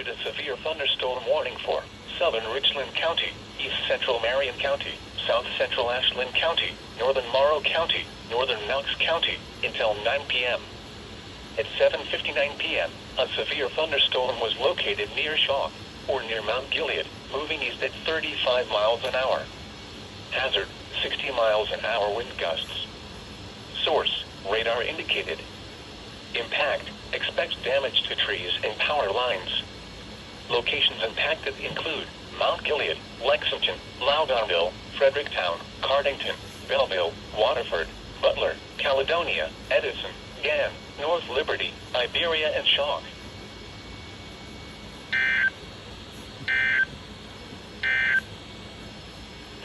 issued a severe thunderstorm warning for southern Richland County, east central Marion County, south central Ashland County, northern Morrow County, northern Knox County, until 9 p.m. At 7:59 p.m., a severe thunderstorm was located near Shaw, or near Mount Gilead, moving east at 35 miles an hour. Hazard, 60 miles an hour wind gusts. Source, radar indicated. Impact, expects damage to trees and power lines. Locations impacted include Mount Gilead, Lexington, Loudonville, Fredericktown, Cardington, Belleville, Waterford, Butler, Caledonia, Edison, Gann, North Liberty, Iberia, and Shaw.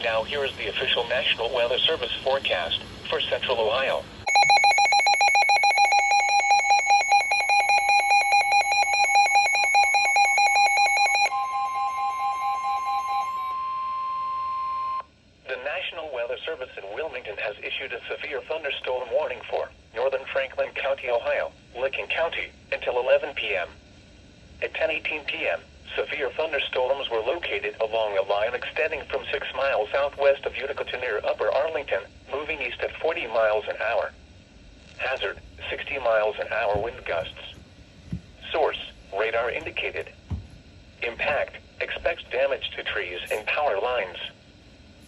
Now here is the official National Weather Service forecast for Central Ohio. The National Weather Service in Wilmington has issued a severe thunderstorm warning for northern Franklin County, Ohio, Licking County, until 11 p.m. At 10:18 p.m., severe thunderstorms were located along a line extending from 6 miles southwest of Utica to near Upper Arlington, moving east at 40 miles an hour. Hazard, 60 miles an hour wind gusts. Source, radar indicated. Impact, expects damage to trees and power lines.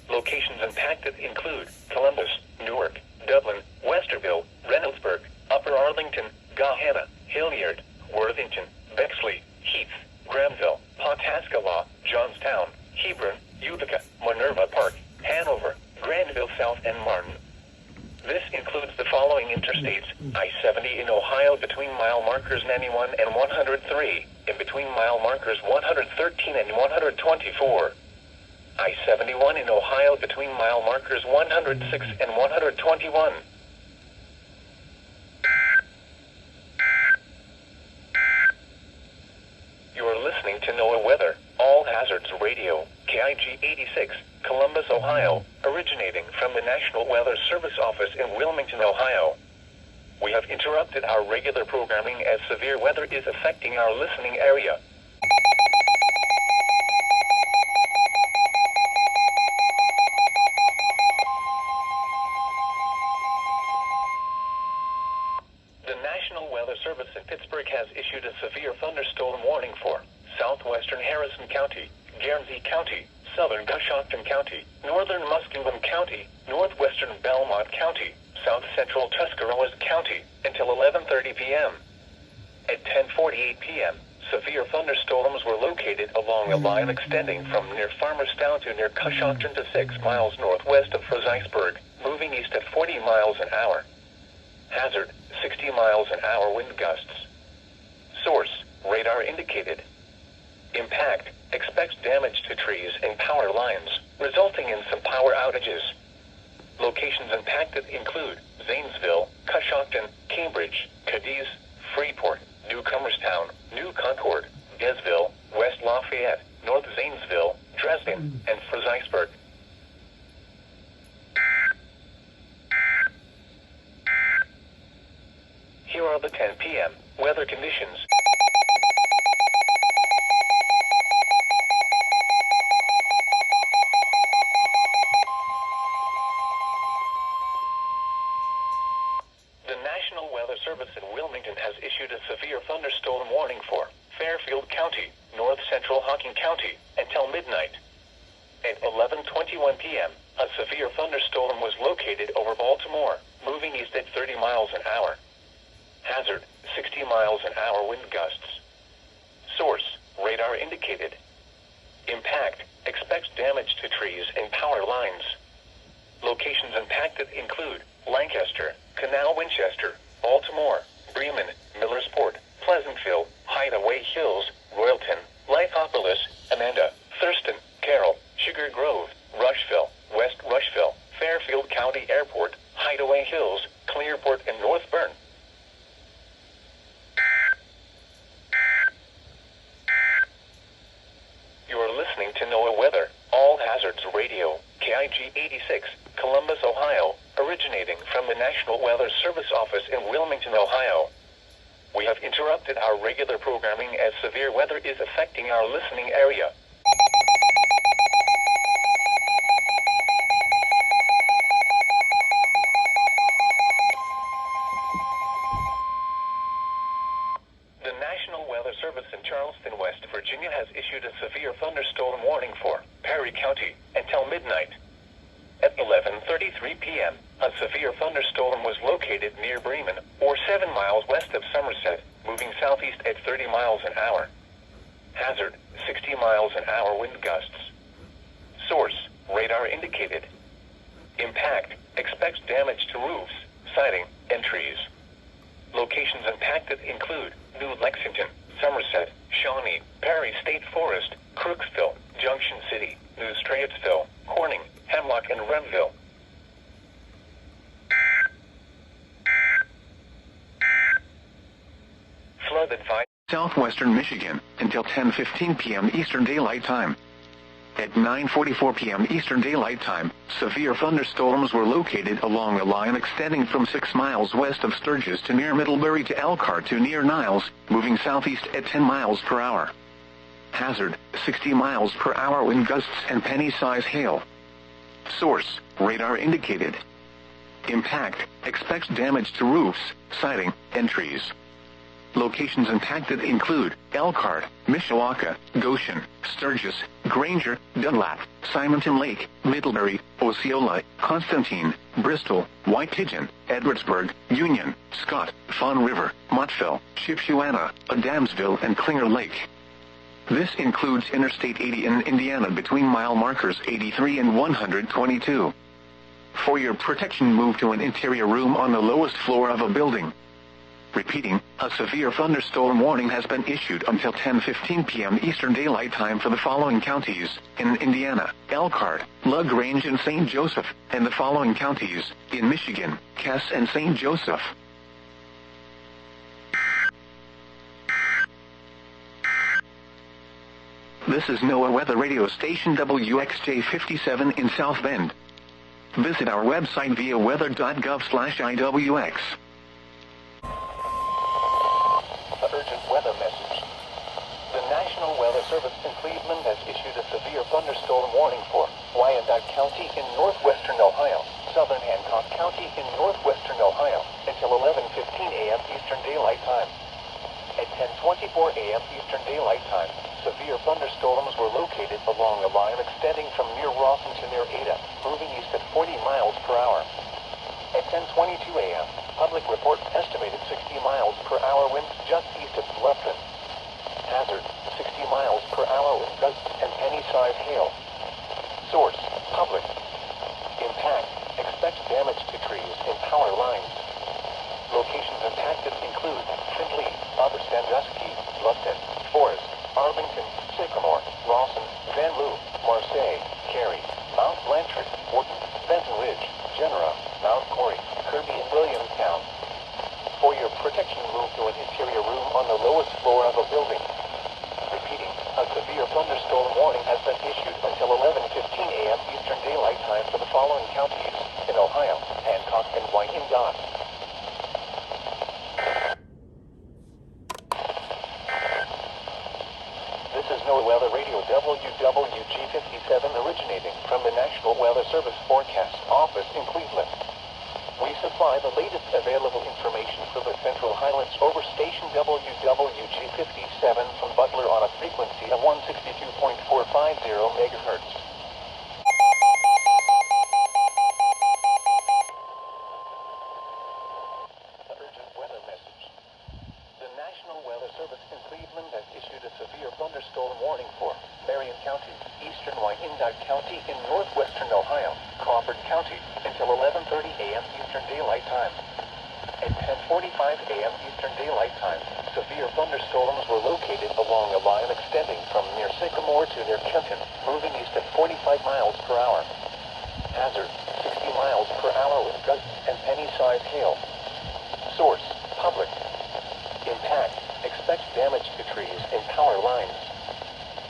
Locations impacted include Columbus, Newark, Dublin, Westerville, Reynoldsburg, Upper Arlington, Gahanna, Hilliard, Worthington, Bexley, Heath, Granville, Pawhuska, Johnstown, Hebron, Utica, Minerva Park, Hanover, Granville South, and Martin. This includes the following interstates: I-70 in Ohio between mile markers 91 and 103, and between mile markers 113 and 124. I-71 in Ohio between mile markers 106 and 121. You're listening to NOAA Weather, All Hazards Radio, KIG 86, Columbus, Ohio, originating from the National Weather Service office in Wilmington, Ohio. We have interrupted our regular programming as severe weather is affecting our listening area. The National Weather Service in Pittsburgh has issued a severe thunderstorm warning for southwestern Harrison County, Guernsey County, southern Coshocton County, northern Muskingum County, northwestern Belmont County, south central Tuscarawas County, until 11:30 p.m. At 10:48 p.m., severe thunderstorms were located along a line extending from near Farmerstown to near Coshocton to 6 miles northwest of Fredericksburg, moving east at 40 miles an hour. Hazard, 60 miles an hour wind gusts. Source, radar indicated. Impact, expects damage to trees and power lines, resulting in some power outages. Locations impacted include Zanesville, Coshocton, Cambridge, Cadiz, Freeport, Newcomerstown, New Concord, Gesville, West Lafayette, North Zanesville, Dresden, and Fredericksburg. Here are the 10 p.m. weather conditions. The National Weather Service in Wilmington has issued a severe thunderstorm warning for Fairfield County, North Central Hocking County, until midnight. At 11:21 p.m., a severe thunderstorm was located over Baltimore, moving east at 30 miles an hour. Hazard, 60 miles an hour wind gusts. Source, radar indicated. Impact, expects damage to trees and power lines. Locations impacted include Lancaster, Canal Winchester, Baltimore, Bremen, Millersport, Pleasantville, Hideaway Hills, Royalton, Lithopolis, Amanda, Thurston, Carroll, Sugar Grove, Rushville, West Rushville, Fairfield County Airport, Hideaway Hills, Clearport, and North Bern. You're listening to NOAA Weather, All Hazards Radio, KIG 86, Columbus, Ohio, originating from the National Weather Service office in Wilmington, Ohio. We have interrupted our regular programming as severe weather is affecting our listening area. The National Weather Service in Charleston, West Virginia has issued a severe thunderstorm warning for Perry County until midnight. At 11:33 p.m., a severe thunderstorm was located near Bremen, or 7 miles west of Somerset, moving southeast at 30 miles an hour. Hazard, 60 miles an hour wind gusts. Source, radar indicated. Impact, expects damage to roofs, siding, and trees. Locations impacted include New Lexington, Somerset, Shawnee, Perry State Forest, Crooksville, Junction City, New Straitsville, Corning, Hemlock, and Renville. Flood advisory. Southwestern Michigan, until 10:15 p.m. Eastern Daylight Time. At 9:44 p.m. Eastern Daylight Time, severe thunderstorms were located along a line extending from 6 miles west of Sturgis to near Middlebury to Elkhart to near Niles, moving southeast at 10 miles per hour. Hazard, 60 miles per hour wind gusts and penny-size hail. Source, radar indicated. Impact, expects damage to roofs, siding, and trees. Locations impacted include Elkhart, Mishawaka, Goshen, Sturgis, Granger, Dunlap, Simonton Lake, Middlebury, Osceola, Constantine, Bristol, White Pigeon, Edwardsburg, Union, Scott, Fawn River, Montville, Shipshewana, Adamsville, and Klinger Lake. This includes Interstate 80 in Indiana between mile markers 83 and 122. For your protection, move to an interior room on the lowest floor of a building. Repeating, a severe thunderstorm warning has been issued until 10:15 p.m. Eastern Daylight Time for the following counties: in Indiana, Elkhart, LaGrange, and St. Joseph, and the following counties: in Michigan, Cass and St. Joseph. This is NOAA Weather Radio Station WXJ 57 in South Bend. Visit our website via weather.gov/IWX. Urgent weather message. The National Weather Service in Cleveland has issued a severe thunderstorm warning for Wyandotte County in northwestern Ohio, southern Hancock County in northwestern Ohio, until 11:15 a.m. Eastern Daylight Time. At 10:24 a.m. Eastern Daylight Time, severe thunderstorms were located along a line extending from near Rawson to near Ada, moving east at 40 miles per hour. At 10:22 a.m., public report estimated 60 miles per hour winds just east of Grafton. Hazard, 60 miles per hour wind gusts and penny-sized hail. Source, public. Impact, expects damage to trees and power lines. Locations impacted include Findlay, Upper Sandusky, Bluffton, Forest, Arlington, Sycamore, Rawson, Van Loo, Marseille, Cary, Mount Blanchard, Wharton, Benton Ridge, Genera, Mount Corey, Kirby, and Williamstown. For your protection, move to an interior room on the lowest floor of a building. Repeating, a severe thunderstorm warning has been issued until 11:15 a.m. Eastern Daylight Time for the following counties: in Ohio, Hancock, and Wyandotte. This is NOAA Weather Radio WWG 57 originating from the National Weather Service Forecast Office in Cleveland. We supply the latest available information for the Central Highlands over station WWG 57 from Butler on a frequency of 162.450 megahertz. Urgent weather message. The National Weather Service in Cleveland has issued a severe thunderstorm warning for Marion County, eastern Wyandotte County in northwestern Ohio, Crawford County, until 11:30 a.m. Eastern Daylight Time. At 10:45 a.m. Eastern Daylight Time, severe thunderstorms were located along a line extending from near Sycamore to near Kenton, moving east at 45 miles per hour. Hazard, 60 miles per hour with gusts and penny-sized hail. Source, public. Impact, expects damage to trees and power lines.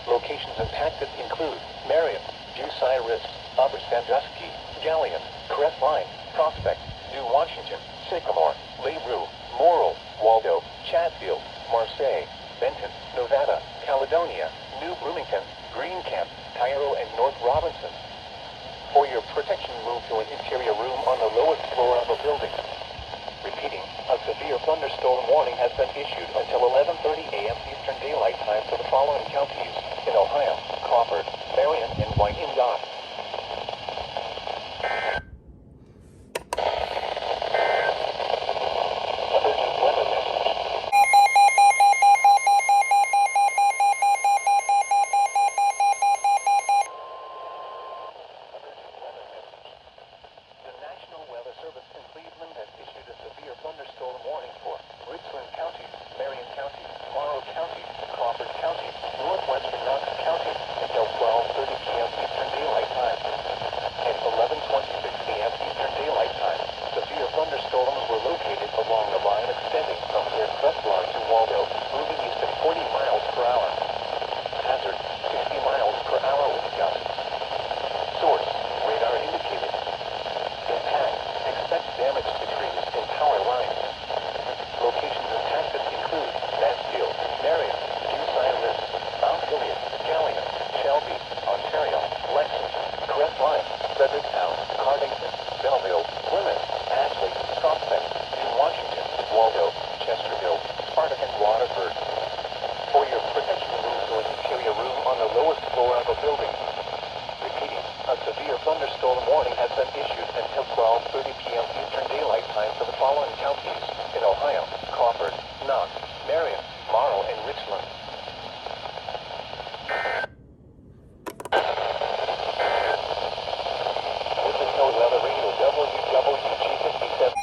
Locations impacted include Marion, Bucyrus, Upper Sandusky, Gallion, Crestline, Prospect, New Washington, Sycamore, Lee Rue, Morrill, Waldo, Chatfield, Marseille, Benton, Nevada, Caledonia, New Bloomington, Greencamp, Cairo, and North Robinson. For your protection, move to an interior room on the lowest floor of a building. Repeating, a severe thunderstorm warning has been issued until 11:30 a.m. Eastern Daylight Time for the following counties in Ohio: Crawford, Marion, and Wyandotte. Urgent weather message. The National Weather Service in Cleveland has issued a severe thunderstorm warning for Richland County, Marion County, Morrow County, Crawford County, northwestern Knox County until 12:30 p.m. Eastern Daylight Time. At 11:26 a.m. Eastern Daylight Time, severe thunderstorms were located along the line extending from near Crestline to Waldo, moving east at 40 miles per hour. Hazard, 60 miles per hour with gusts. Source, radar indicated. Impact, expect damage to trees and power lines. Locations impacted include Mansfield, Marion, New Cyrus, Mount Gilead, Galion, Shelby, Ontario, Lexington, Crestline, Fredericktown, Covington, Belleville, Plymouth, Ashley, Prospect, New Washington, Waldo, Chesterville, Spartak, and Waterford. For your protection, move to an interior room on the lowest floor of a building. Repeating, a severe thunderstorm warning has been issued until 12:30 p.m. Eastern Daylight Time for the following counties in Ohio: Crawford, Knox, Marion, Morrow, and Richland. This is No Weather Radio WWG57.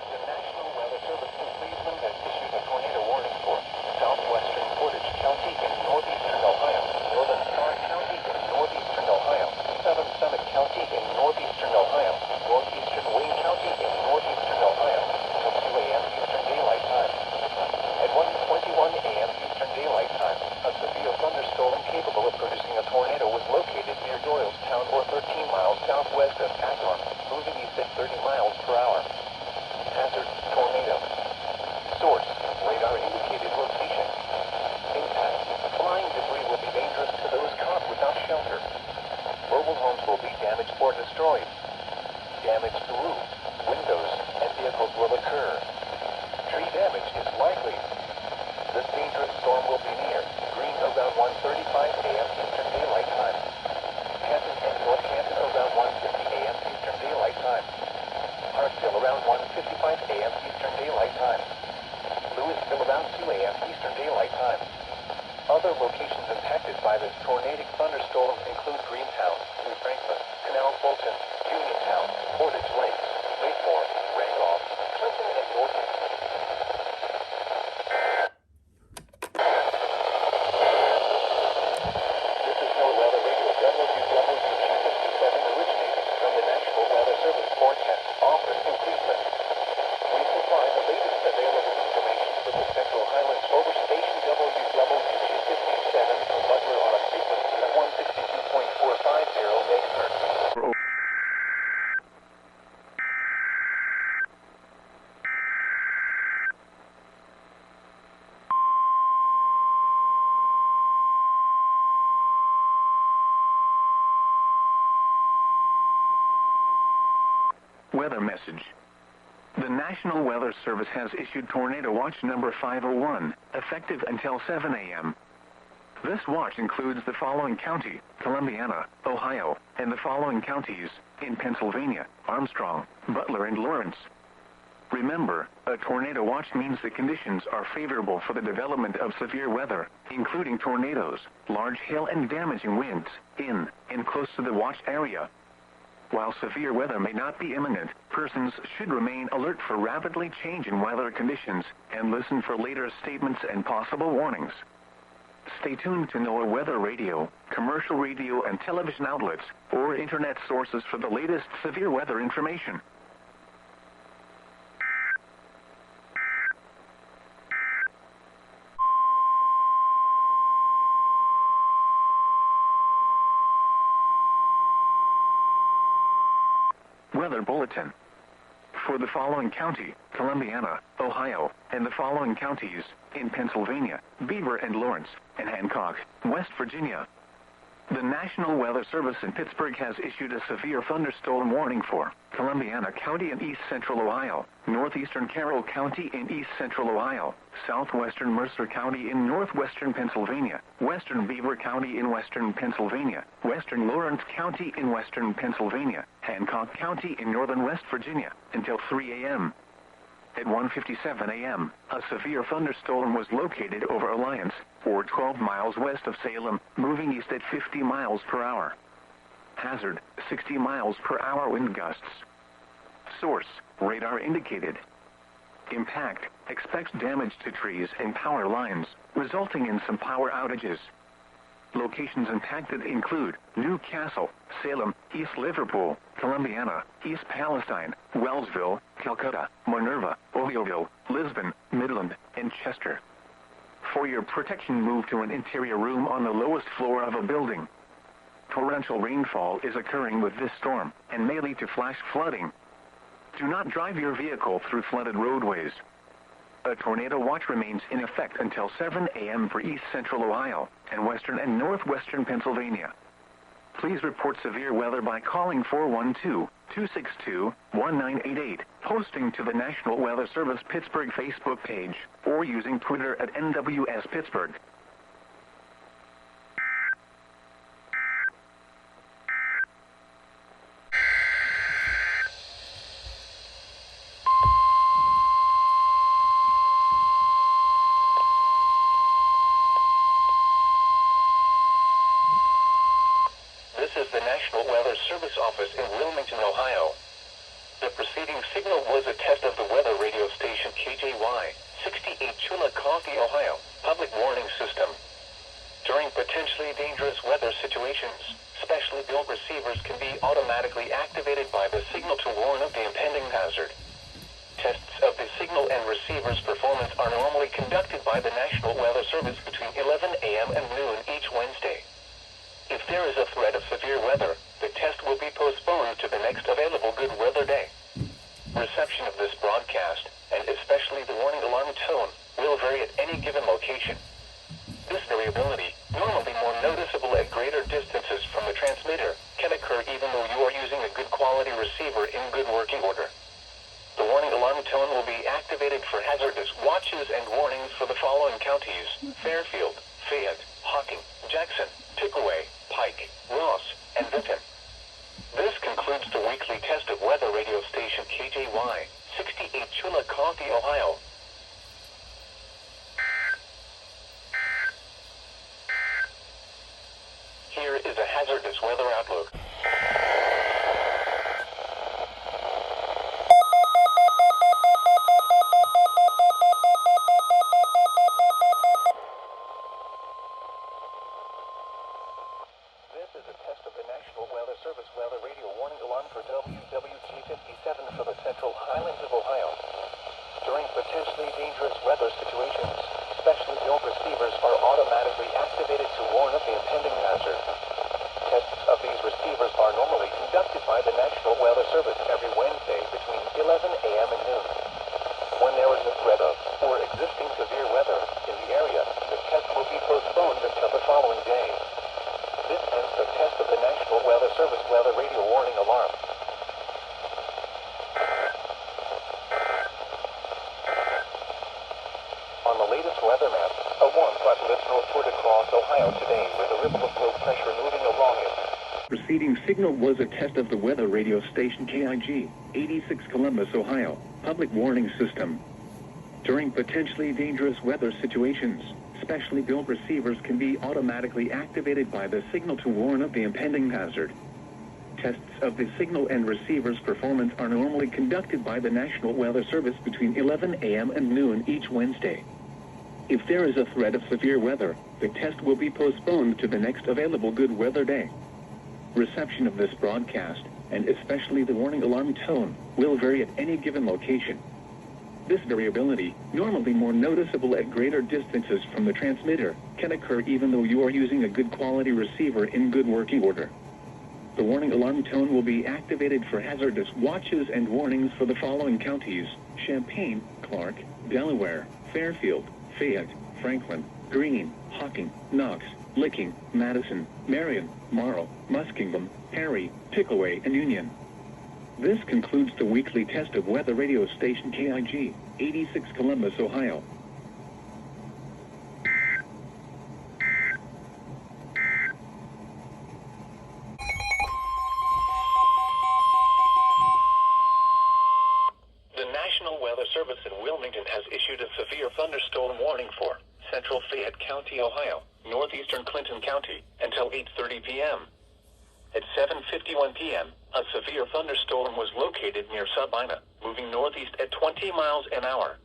The National Weather Service in Cleveland has issued a tornado warning for southwestern Portage County in northeastern Ohio, northern Stark County in northeastern Ohio, southern Summit County in northeastern Ohio, northeastern Wayne County in northeastern Ohio, until 2 a.m. Eastern Daylight Time. At 1:21 a.m. Eastern Daylight Time, a severe thunderstorm capable of producing a tornado was located near Doylestown or 13 miles southwest of Akron, moving east at 30 miles per hour. Hazard, tornado. Source, radar indicated location. Impact, flying debris will be dangerous to those caught without shelter. Mobile homes will be damaged or destroyed. Damage to roofs, windows, and vehicles will occur. Tree damage is likely. This dangerous storm will be near Green around 1:35 a.m. Eastern Daylight Time. Canton and North Canton around 1:50 a.m. Eastern Daylight Time. Parkville around 1:55 a.m. Eastern Daylight Time. Louisville around 2 a.m. Eastern Daylight Time. Other locations impacted by this tornadic thunderstorm include Greentown, New Franklin, Canal Fulton, Uniontown, Portage Lakes, Lakemore, Randolph, Clinton, and Norton. This is No Weather Radio WWG57 originating from the National Weather Service forecast office in Cleveland. We supply the latest available information for the Central Highlands over station WWG57 from Butler on a frequency of 162.450 MHz. Weather message. The National Weather Service has issued Tornado Watch number 501, effective until 7 a.m. This watch includes the following county: Columbiana, Ohio, and the following counties in Pennsylvania: Armstrong, Butler, and Lawrence. Remember, a tornado watch means the conditions are favorable for the development of severe weather, including tornadoes, large hail, and damaging winds in and close to the watch area. While severe weather may not be imminent, persons should remain alert for rapidly changing weather conditions and listen for later statements and possible warnings. Stay tuned to NOAA Weather Radio, commercial radio and television outlets, or internet sources for the latest severe weather information. weather bulletin. For the following county, Columbiana, Ohio, and the following counties, in Pennsylvania, Beaver and Lawrence, and Hancock, West Virginia. The National Weather Service in Pittsburgh has issued a severe thunderstorm warning for Columbiana County in east central Ohio, northeastern Carroll County in east central Ohio, southwestern Mercer County in northwestern Pennsylvania, western Beaver County in western Pennsylvania, western Lawrence County in western Pennsylvania, Hancock County in northern West Virginia, until 3 a.m. At 1:57 a.m., a severe thunderstorm was located over Alliance, or 12 miles west of Salem, moving east at 50 miles per hour. Hazard, 60 miles per hour wind gusts. Source, radar indicated. Impact, expects damage to trees and power lines, resulting in some power outages. Locations impacted include New Castle, Salem, East Liverpool, Columbiana, East Palestine, Wellsville, Calcutta, Minerva, Ovioville, Lisbon, Midland, and Chester. For your protection, move to an interior room on the lowest floor of a building. Torrential rainfall is occurring with this storm and may lead to flash flooding. Do not drive your vehicle through flooded roadways. A tornado watch remains in effect until 7 a.m. for east central Ohio and western and northwestern Pennsylvania. Please report severe weather by calling 412-262-1988, posting to the National Weather Service Pittsburgh Facebook page, or using Twitter at NWS Pittsburgh. This is the National Weather Service office in Wilmington, Ohio. The preceding signal was a test of the weather radio station KJY, 68 Chillicothe, Ohio, public warning system. During potentially dangerous weather situations, specially built receivers can be automatically activated by the signal to warn of the impending hazard. Tests of the signal and receiver's performance are normally conducted by the National Weather Service between 11 a.m. and noon each Wednesday. If there is a threat of severe weather, the test will be postponed to the next available good weather day. Reception of this broadcast, and especially the warning alarm tone, will vary at any given location. This variability, normally more noticeable at greater distances from the transmitter, can occur even though you are using a good quality receiver in good working order. The warning alarm tone will be activated for hazardous watches and warnings for the following counties: Fairfield, Fayette, Hocking, Jackson, Pickaway, Pike, Ross, and Vinton. This concludes the weekly test of weather radio station KJY, 68 Chillicothe, Ohio. Here is a hazardous weather outlook. This is a test of the National Weather Service weather radio warning alarm for WWT-57 for the Central Highlands of Ohio. During potentially dangerous weather situations, specially built receivers are automatically activated to warn of the impending hazard. Tests of these receivers are normally conducted by the National Weather Service every Wednesday between 11 a.m. and noon. When there is a threat of or existing severe weather in the area, the test will be postponed until the following day. This ends the test of the National Weather Service weather radio warning alarm. On the latest weather map, a warm front lifts northward across Ohio today with a ripple of low pressure moving along it. Preceding signal was a test of the weather radio station KIG, 86 Columbus, Ohio, public warning system. During potentially dangerous weather situations, specially built receivers can be automatically activated by the signal to warn of the impending hazard. Tests of the signal and receiver's performance are normally conducted by the National Weather Service between 11 a.m. and noon each Wednesday. If there is a threat of severe weather, the test will be postponed to the next available good weather day. Reception of this broadcast, and especially the warning alarm tone, will vary at any given location. This variability, normally more noticeable at greater distances from the transmitter, can occur even though you are using a good quality receiver in good working order. The warning alarm tone will be activated for hazardous watches and warnings for the following counties: Champaign, Clark, Delaware, Fairfield, Fayette, Franklin, Greene, Hocking, Knox, Licking, Madison, Marion, Marl, Muskingum, Perry, Pickaway, and Union. This concludes the weekly test of weather radio station KIG, 86 Columbus, Ohio. The National Weather Service in Wilmington has issued a severe thunderstorm warning for central Fayette County, Ohio, northeastern Clinton County, until 8:30 p.m. At 7:51 p.m., a severe thunderstorm was located near Sabina, moving northeast at 20 miles an hour.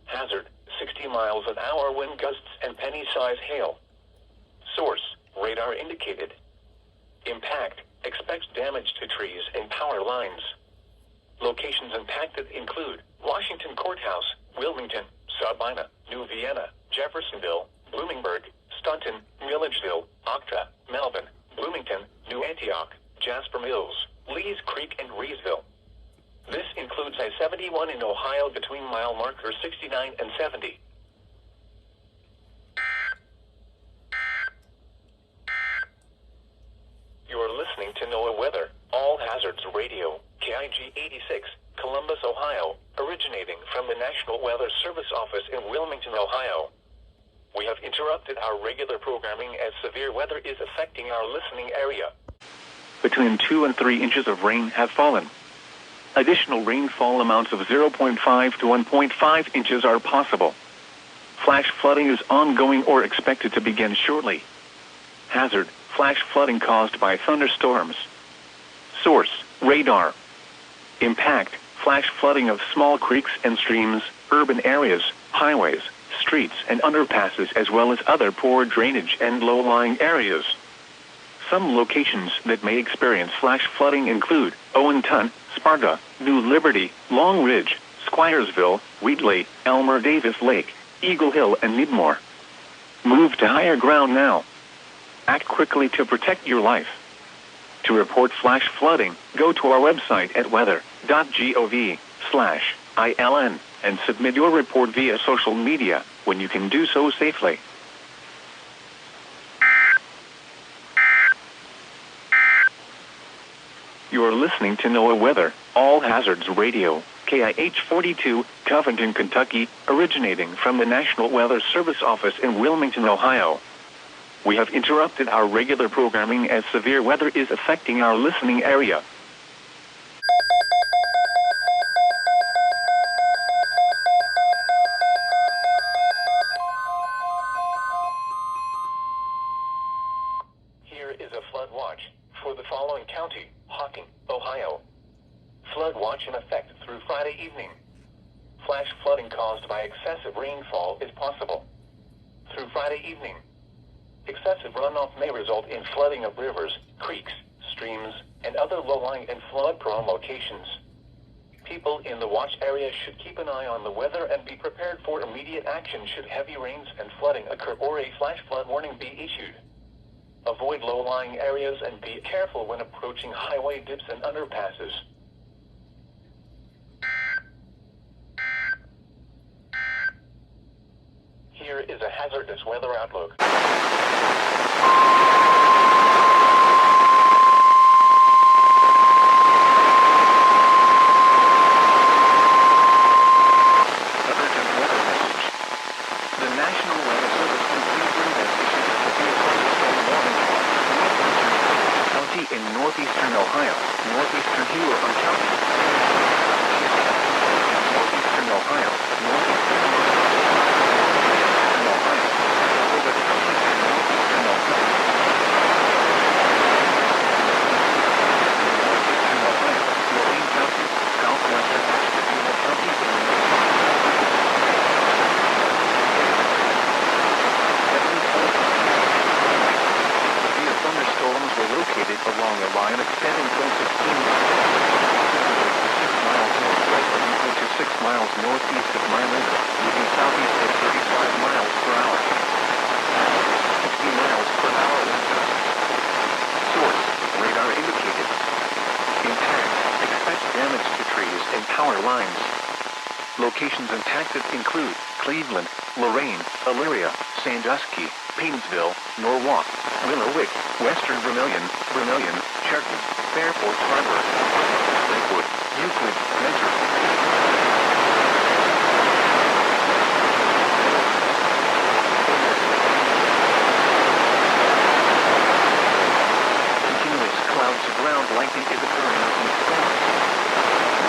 Hazard, 60 miles an hour wind gusts and penny-size hail. Source, radar indicated. Impact, expects damage to trees and power lines. Locations impacted include Washington Courthouse, Wilmington, Sabina, New Vienna, Jeffersonville, Bloomingburg, Staunton, Milledgeville, Octa, Melvin, Bloomington, New Antioch, Jasper Mills, Lees Creek, and Reesville. This includes I-71 in Ohio between mile markers 69 and 70. You're listening to NOAA Weather, All Hazards Radio, KIG 86, Columbus, Ohio, originating from the National Weather Service office in Wilmington, Ohio. We have interrupted our regular programming as severe weather is affecting our listening area. Between 2 and 3 inches of rain have fallen. Additional rainfall amounts of 0.5 to 1.5 inches are possible. Flash flooding is ongoing or expected to begin shortly. Hazard, flash flooding caused by thunderstorms. Source, radar. Impact, flash flooding of small creeks and streams, urban areas, highways, streets and underpasses, as well as other poor drainage and low-lying areas. Some locations that may experience flash flooding include Owenton, Sparta, New Liberty, Long Ridge, Squiresville, Wheatley, Elmer Davis Lake, Eagle Hill, and Needmore. Move to higher ground now. Act quickly to protect your life. To report flash flooding, go to our website at weather.gov/ILN and submit your report via social media when you can do so safely. You are listening to NOAA Weather, All Hazards Radio, KIH 42, Covington, Kentucky, originating from the National Weather Service office in Wilmington, Ohio. We have interrupted our regular programming as severe weather is affecting our listening area. Here is a flood watch for the following county: Hocking, Ohio. Flood watch in effect through Friday evening. Flash flooding caused by excessive rainfall is possible. Through Friday evening, excessive runoff may result in flooding of rivers, creeks, streams, and other low-lying and flood-prone locations. People in the watch area should keep an eye on the weather and be prepared for immediate action should heavy rains and flooding occur or a flash flood warning be issued. Avoid low-lying areas and be careful when approaching highway dips and underpasses. Here is a hazardous weather outlook. In northeastern Ohio, northeastern Hewlett County, northeastern Ohio, northeastern Ohio, northeastern Ohio, Lorain County, southwestern Ashtabula County, severe thunderstorms were located along a line extending from 16 miles northwest and equal to 6 miles northeast of Miami, moving southeast at 35 miles per hour. 60 miles per hour wind gusts. Source, radar indicates include Cleveland, Lorain, Elyria, Sandusky, Painesville, Norwalk, Willowick, Western Vermilion, Charlton, Fairport Harbor, Lakewood, Euclid, Mentor. Continuous clouds of ground lightning is occurring in some spots.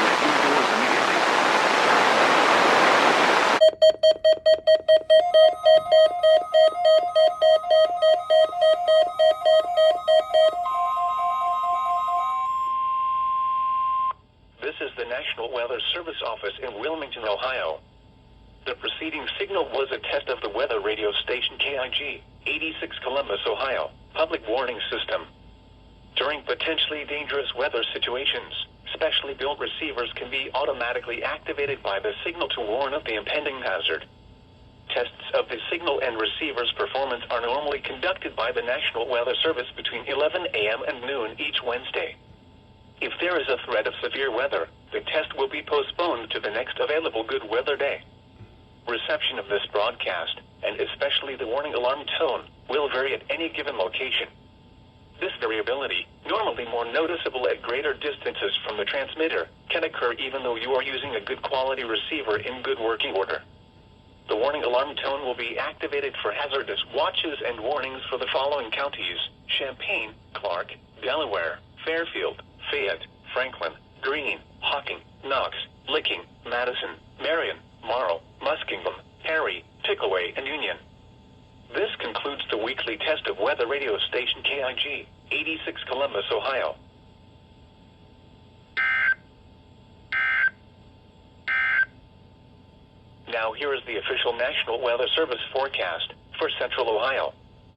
Move indoors immediately. This is the National Weather Service office in Wilmington, Ohio. The preceding signal was a test of the weather radio station KIG, 86 Columbus, Ohio, public warning system. During potentially dangerous weather situations, specially built receivers can be automatically activated by the signal to warn of the impending hazard. Tests of the signal and receiver's performance are normally conducted by the National Weather Service between 11 a.m. and noon each Wednesday. If there is a threat of severe weather, the test will be postponed to the next available good weather day. Reception of this broadcast, and especially the warning alarm tone, will vary at any given location. This variability, normally more noticeable at greater distances from the transmitter, can occur even though you are using a good quality receiver in good working order. The warning alarm tone will be activated for hazardous watches and warnings for the following counties: Champaign, Clark, Delaware, Fairfield, Fayette, Franklin, Greene, Hocking, Knox, Licking, Madison, Marion, Marl, Muskingum, Perry, Pickaway, and Union. This concludes the weekly test of weather radio station KIG, 86 Columbus, Ohio. Now here is the official National Weather Service forecast for Central Ohio.